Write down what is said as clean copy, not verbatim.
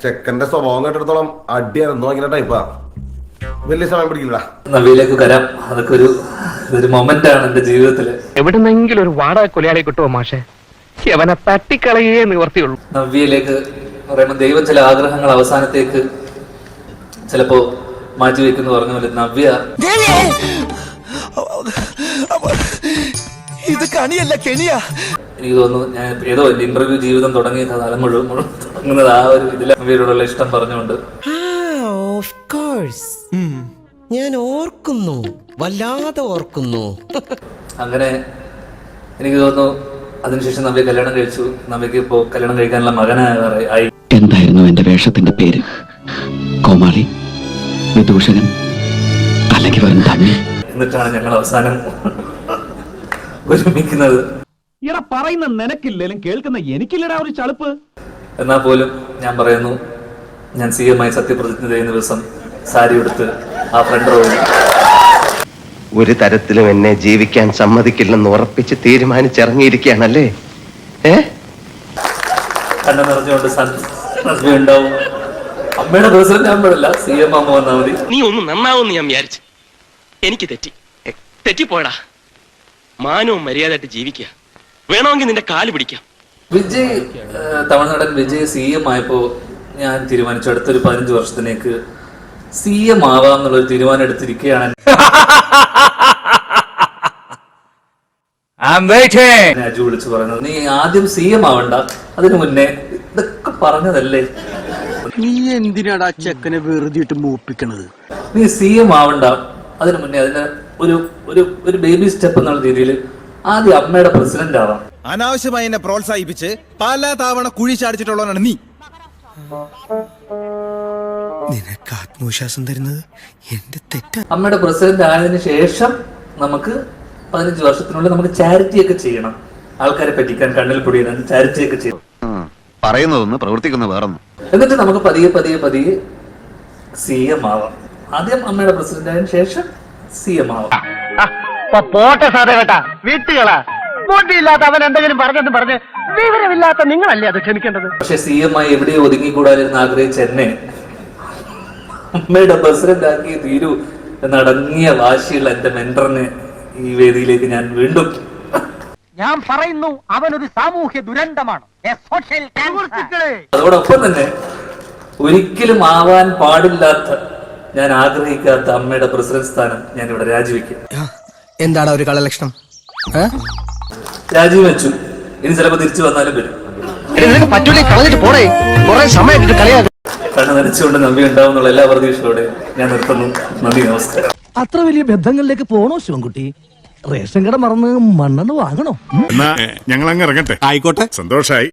ചെക്കന്റെ സ്വഭാവം കേട്ടിടത്തോളം അടിയാണെന്നോ ഇങ്ങനെ ടൈപ്പാ. വലിയ സമയം പിടിക്കില്ല. നവ്യയിലേക്ക് വരാം. അതൊക്കെ ഒരു മൊമെന്റ് ആണ് എന്റെ ജീവിതത്തില്. എവിടെന്നെങ്കിലും ഒരു വാടക കൊലയാളി കിട്ടുമോ മാഷെ? അവനെ തട്ടിക്കളയേ നിവർത്തിയുള്ളൂ. നവ്യയിലേക്ക് പറയുമ്പോൾ ദൈവം ചില ആഗ്രഹങ്ങൾ അവസാനത്തേക്ക് ചിലപ്പോ മാറ്റിവെക്കുന്നു പറഞ്ഞ പോലെ നവ്യ ഇത് കണിയല്ല കെണിയാ. എനിക്ക് തോന്നുന്നു ഞാൻ ഏതോ എന്റെ ഇന്റർവ്യൂ ജീവിതം തുടങ്ങിയ കാലം മുഴുവൻ തുടങ്ങുന്നത് ആ ഒരു ഇതിൽ നവ്യയോടുള്ള ഇഷ്ടം പറഞ്ഞുകൊണ്ട്. ഞാൻ ഓർക്കുന്നു, വല്ലാതെ ഓർക്കുന്നു. അങ്ങനെ എനിക്ക് തോന്നുന്നു അതിനുശേഷം നവ്യ കല്യാണം കഴിച്ചു. നവ്യക്ക് ഇപ്പോ കല്യാണം കഴിക്കാനുള്ള മകനായി. എന്തായിരുന്നു എന്റെ വേഷത്തിന്റെ പേര്? കോമാളി, വിദൂഷകൻ, അല്ലെങ്കിൽ വെറും തമ്മി? എന്നിട്ടാണ് ഞങ്ങൾ അവസാനം ഒരുമിക്കുന്നത്. ഇട പറയുന്ന നിനക്കില്ലേലും കേൾക്കുന്ന എനിക്കില്ലടാ ഒരു ചളുപ്പ്. എന്നാൽ പോലും ഞാൻ പറയുന്നു, ഞാൻ CM ആയി സത്യപ്രതിജ്ഞ ചെയ്യുന്ന ദിവസം സാരി എടുത്ത് ആ ഫ്രണ്ട് റോയിൽ ഒരു തരത്തിലും എന്നെ ജീവിക്കാൻ സമ്മതിക്കില്ലെന്ന് ഉറപ്പിച്ച് തീരുമാനിച്ചിറങ്ങിയിരിക്കുകയാണല്ലേ? കണ്ണു നിറഞ്ഞുകൊണ്ട് നവ്യ ഉണ്ടാവും. അമ്മയുടെ പ്രസിഡന്റ് ആകുമ്പോഴല്ല CM ആകുമ്പോ വന്നാൽ മതി. നീ ഒന്ന് നന്നാവുമെന്ന് ഞാൻ വിചാരിച്ചു. എനിക്ക് തെറ്റിപ്പോയടാ. മാനവും മര്യാദയായിട്ട് ജീവിക്കുക. വേണമെങ്കിൽ നിന്റെ കാല് പിടിക്കാം. വിജയ്, തമിഴ്നാടൻ വിജയ് CM ആയപ്പോ ഞാൻ തീരുമാനിച്ചു അടുത്തൊരു 15 വർഷത്തിലേക്ക് CM ആവാം എന്നുള്ളൊരു തീരുമാനം എടുത്തിരിക്കുകയാണ്. അജു വിളിച്ചു പറയുന്നത്, നീ ആദ്യം CM ആവണ്ട, അതിനു മുന്നേ ഇതൊക്കെ പറഞ്ഞതല്ലേ. നീ എന്തിനാടാ ചെക്കനെ വെറുതെ മൂപ്പിക്കണത്? നീ CM ആവണ്ട, അതിനു മുന്നേ അതിന് ഒരു ബേബി സ്റ്റെപ്പ് എന്നുള്ള രീതിയിൽ ആദ്യം അമ്മയുടെ പ്രസിഡന്റ് ആവാം. അനാവശ്യമായി എന്നെ പ്രോത്സാഹിപ്പിച്ച് പല തവണ കുഴി ചാടിച്ചിട്ടുള്ളവനാണ് നീ. നിനക്ക് ആത്മവിശ്വാസം തരുന്നത് എന്റെ തെറ്റാ. അമ്മയുടെ പ്രസിഡന്റ് ആയതിനു ശേഷം നമുക്ക് 15 വർഷത്തിനുള്ളിൽ നമുക്ക് ചാരിറ്റി ഒക്കെ ചെയ്യണം. ആൾക്കാരെ പറ്റിക്കാൻ, കണ്ണിൽ പൊടിയാൻ ചാരിറ്റി ഒക്കെ ചെയ്യണം. പറയുന്നതൊന്ന് പ്രവർത്തിക്കുന്ന വേറൊന്നും. എന്നിട്ട് നമുക്ക് പതിയെ CM ആവാം. ആദ്യം അമ്മയുടെ പ്രസിഡന്റ് ആയതിനു ശേഷം CM ആവാം. പോട്ടെ സാറേ കേട്ടാ, വീട്ടുകളാ. ബുദ്ധിയില്ലാത്ത അവൻ എന്തെങ്കിലും പറഞ്ഞ് വിവരമില്ലാത്ത നിങ്ങളല്ലേ അത് ക്ഷമിക്കേണ്ടത്. പക്ഷെ CM ആയി എവിടെയോ ഒതുങ്ങിക്കൂടാനിരുന്ന് ആഗ്രഹിച്ച എന്നെ അമ്മയുടെ പ്രസിഡന്റ് ആക്കി തീരൂ എന്നടങ്ങിയ വാശിയുള്ള എന്റെ മെന്ററിനെ ഈ വേദിയിലേക്ക് ഞാൻ വീണ്ടും ഞാൻ പറയുന്നു, അവനൊരു സാമൂഹ്യ ദുരന്തമാണ്. അതോടൊപ്പം തന്നെ ഒരിക്കലും ആവാൻ പാടില്ലാത്ത, ഞാൻ ആഗ്രഹിക്കാത്ത അമ്മയുടെ പ്രസിഡന്റ് സ്ഥാനം ഞാൻ ഇവിടെ രാജിവെക്കും. എന്താണ് ഒരു കളലക്ഷണം? രാജിവെച്ചു. ഇനി ചിലപ്പോ തിരിച്ചു വന്നാലും വരും. കണ്ണ് നനച്ചുകൊണ്ട് നന്ദി ഉണ്ടാവും എന്നുള്ള എല്ലാ പ്രതീക്ഷയോടെ ഞാൻ നിർത്തുന്നു. നന്ദി, നമസ്കാരം. അത്ര വലിയ ബന്ധങ്ങളിലേക്ക് പോണോ ശിവൻകുട്ടി? റേഷൻ കട മറന്ന് മണ്ണെണ്ണ വാങ്ങണോ? ഞങ്ങൾ അങ്ങ് ഇറങ്ങട്ടെ. ആയിക്കോട്ടെ, സന്തോഷായി.